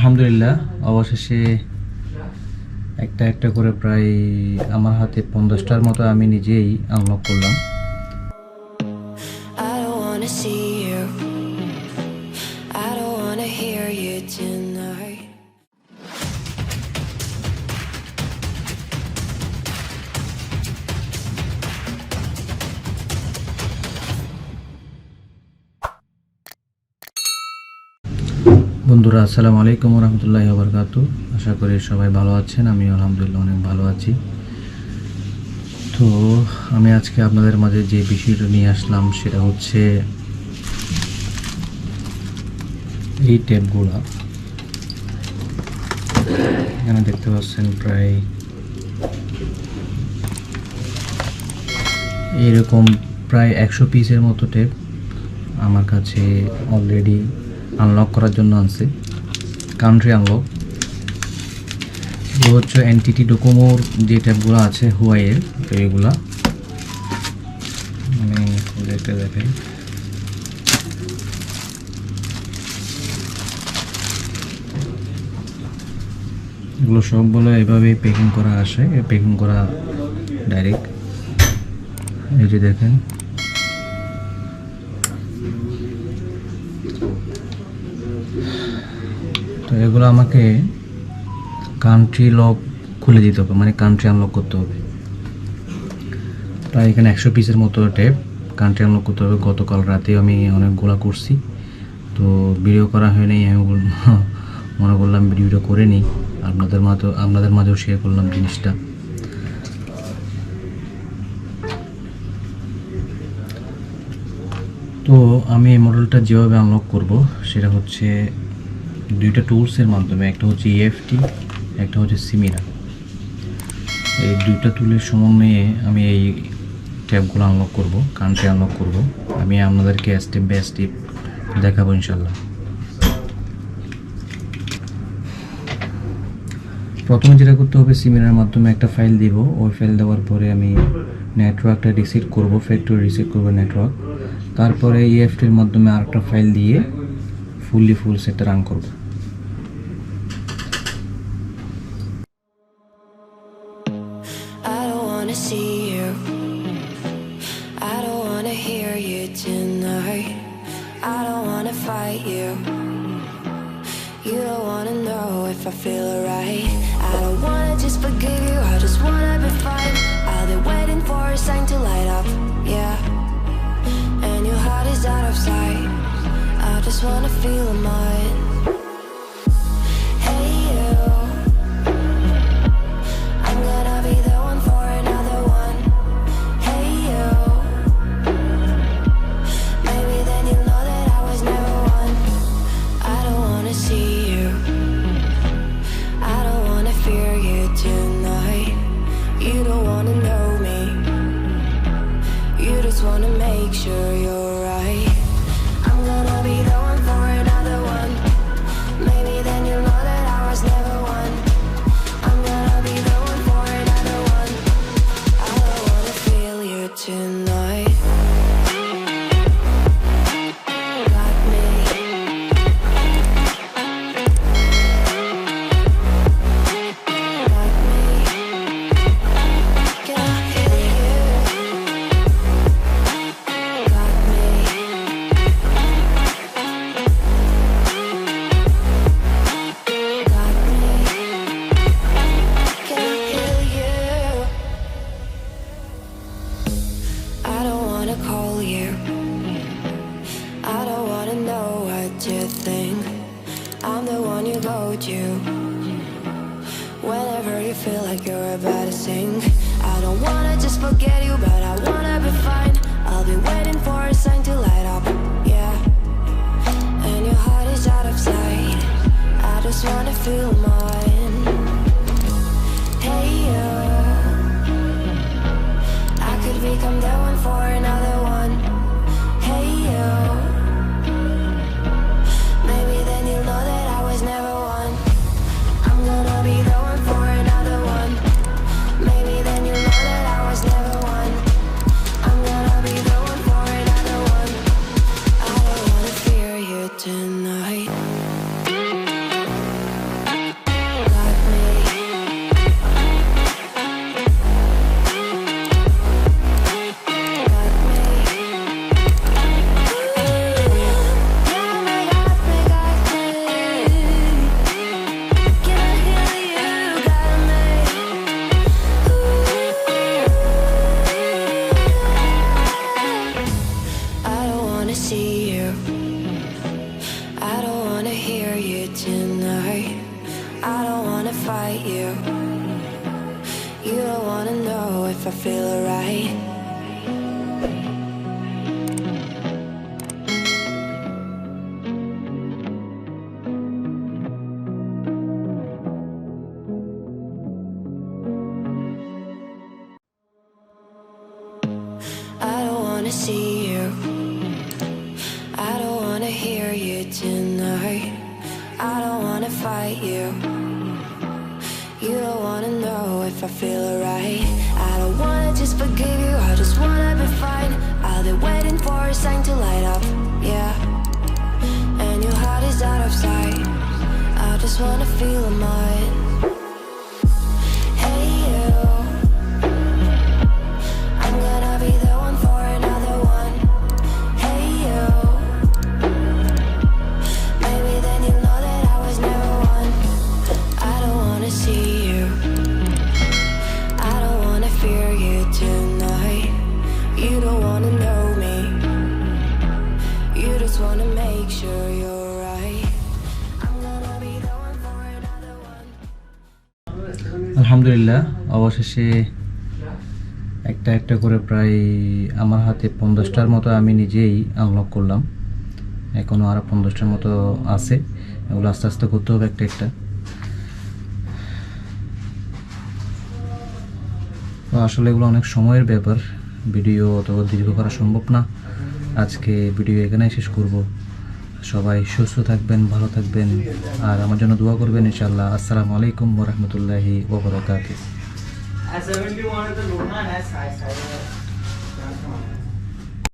আলহামদুলিল্লাহ অবশেষে একটা একটা করে প্রায় আমার হাতে 50টার মতো আমি নিজেই আনলক করলাম। বন্ধুরা আসসালামু আলাইকুম ওয়া রাহমাতুল্লাহি ওয়া বারাকাতুহু। আশা করি সবাই ভালো আছেন। আমি আলহামদুলিল্লাহ অনেক ভালো আছি। তো আমি আজকে আপনাদের মাঝে যে বিষয়টা নিয়ে আসলাম সেটা হচ্ছে এই ট্যাবগুলো। এখানে দেখতে পাচ্ছেন প্রায় এরকম প্রায় 100 পিসের মতো ট্যাব আমার কাছে অলরেডি আনলক করার জন্য আছে। কান্ট্রি আনলক এগুলো হচ্ছে এনটিটি ডোকোমোর যে ট্যাবগুলো আছে হুয়াইয়ের, এইগুলা আমি একটা দেখাই। এগুলো সবগুলো এভাবে প্যাকিং করা আসে, প্যাকিং করা ডাইরেক্ট। এই যে দেখেন, তো এগুলো আমাকে কান্ট্রি লক খুলে দিতে হবে, মানে কান্ট্রি আনলক করতে হবে। প্রায় এখানে 100 পিসের মতো ট্যাব কান্ট্রি আনলক করতে হবে। গতকাল রাতে আমি অনেকগুলো করছি, তো ভিডিও করা হয়নি। আমি মনে করলাম ভিডিওটা করে নিই, আপনাদের মাঝেও শেয়ার করলাম জিনিসটা। তো আমি এই মডেলটা যেভাবে আনলক করব সেটা হচ্ছে দুইটা টুলসের মাধ্যমে। একটা হচ্ছে EFT, একটা হচ্ছে চিমেরা। এই দুইটা টুলের সমন্বয়ে আমি এই ট্যাবগুলো আনলক করব, কান্ট্রি আনলক করব। আমি আপনাদেরকে স্টেপ বাই স্টেপ দেখাবো ইনশাল্লাহ। প্রথমে যেটা করতে হবে, চিমেরার মাধ্যমে একটা ফাইল দিব। ওই ফাইল দেওয়ার পরে আমি নেটওয়ার্কটা রিসেট করব, ফ্যাক্টরি রিসেট করব নেটওয়ার্ক। তারপরে EFTর মাধ্যমে আরেকটা ফাইল দিয়ে ফুল সেটটা রান করব। You don't wanna know if I feel alright. I don't wanna just forgive you, I just wanna be fine. I'll be waiting for a sign to light up, yeah. And your heart is out of sight. I just wanna feel mine. Hey you, I'm gonna be the one for another one. Hey you, maybe then you'll know that I was never one. I don't wanna see you, I don't wanna fear you tonight. You don't wanna know me, you just wanna make sure you're right. I'm gonna be the one for another one. Maybe then you'll know that I was never one. I'm gonna be the one for another one. I don't wanna feel you tonight. Got me. Whenever you feel like you're about to sink, I don't wanna just forget you, but I wanna be fine. I'll be waiting for a sign to light up, yeah. And your heart is out of sight, I just wanna feel mine. Hey you, I could become the one for another one. Hey you, maybe then you'll know that I was never one. I'm gonna be the one for another one. Maybe then you'll know that I was never one. I'm gonna be the one for another one. I don't wanna fear you tonight. wanna fight you. You don't wanna know if I feel alright. I don't wanna see you. I don't wanna hear you tonight. I don't wanna fight you. You don't wanna know if I feel alright. I don't wanna just forgive you, I just wanna be fine. I'll be waiting for a sign to light up, yeah. And your heart is out of sight. I just wanna feel mine. Hey you, I'm gonna be the one for another one. Hey you, maybe then you'll know that I was never one. I don't wanna see you, I don't wanna fear you tonight. You don't wanna know me, you just wanna make sure you're right. I'm gonna be the one for another one. আলহামদুলিল্লাহ, অবশেষে একটা একটা করে প্রায় আমার হাতে 50টার মতো আমি নিজেই আনলক করলাম। এখনও আরও 50টার মতো আছে, এগুলো আস্তে আস্তে করতে হবে একটা একটা। তো আসলে এগুলো অনেক সময়ের ব্যাপার, ভিডিও অত দীর্ঘ করা সম্ভব না। আজকে ভিডিও এখানেই শেষ করব। সবাই সুস্থ থাকবেন, ভালো থাকবেন, আর আমার জন্য দোয়া করবেন ইনশাআল্লাহ। আসসালামু আলাইকুম ওয়া রাহমাতুল্লাহি ওয়া বারাকাতুহু।